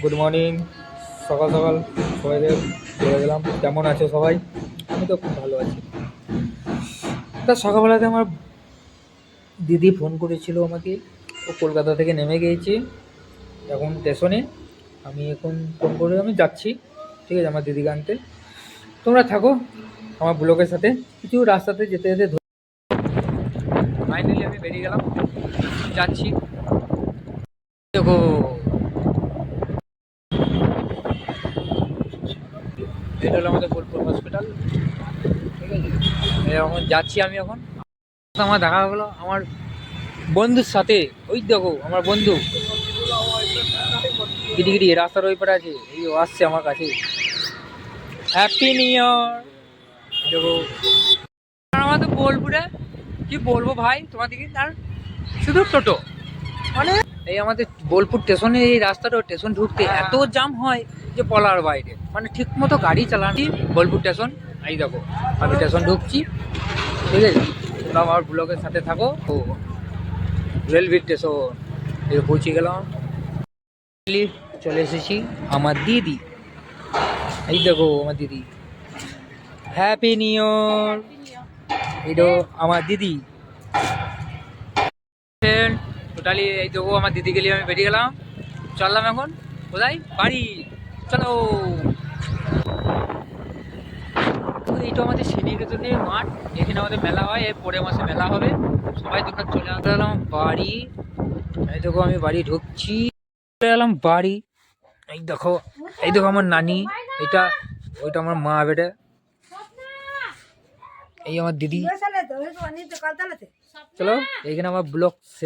Good morning. সকাল সকাল সবাইকে বলে গেলাম কেমন আছো সবাই। আমি তো খুব ভালো আছি। তা সকালবেলাতে আমার দিদি ফোন করেছিল আমাকে। ও কলকাতা থেকে নেমে গিয়েছি এখন স্টেশনে। আমি এখন ফোন করে আমি যাচ্ছি, ঠিক আছে, আমার দিদিকে আনতে। তোমরা থাকো আমার ব্লগের সাথে। কিছু রাস্তাতে যেতে যেতে ফাইনালি আমি বেরিয়ে গেলাম, যাচ্ছি। দেখো, এটা হলো আমাদের বোলপুর হসপিটাল, ঠিক আছে। এখন যাচ্ছি আমি এখন। আমার দেখা হলো আমার বন্ধুর সাথে। ওই দেখো আমার বন্ধু গিরি রাস্তার ওই পারে আছে, এই ও আসছে আমার কাছে। Happy new year. দেখো আমাদের বোলপুরে কি বলবো ভাই তোমাদেরকে, তার শুধু টোটো মানে এই আমাদের বোলপুর স্টেশনে এই রাস্তাটা স্টেশন ঢুকতে এত জাম হয় যে বলার বাইরে। মানে ঠিক মতো গাড়ি চালাচ্ছি বোলপুর স্টেশন। এই দেখো আমি স্টেশন ঢুকছি, ঠিক আছে। তোমরা আমার ব্লগের সাথে থাকো। ও রেলওয়ে স্টেশন এই পৌঁছে গেলাম, চলে এসেছি। আমার দিদি, এই দেখো আমার দিদি। Happy new year. এই তো আমার দিদি। টোটালি এই দেখো আমার দিদিকে নিয়ে আমি বেরিয়ে গেলাম। চললাম এখন কোথায়? বাড়ি। চলো। এইটা আমাদের শ্রীনিকেতনের মাঠ, এখানে আমাদের মেলা হয়। এর পরের মাসে মেলা হবে। সবাই তোমরা চলে আসলাম বাড়ি। এই দেখো আমি বাড়ি ঢুকছি, চলে এলাম বাড়ি। এই দেখো, এই দেখো আমার নানি। এটা ওইটা আমার মা বেটে। এই আমার দিদি। চলো এইখানে আমার ব্লগ শেষ।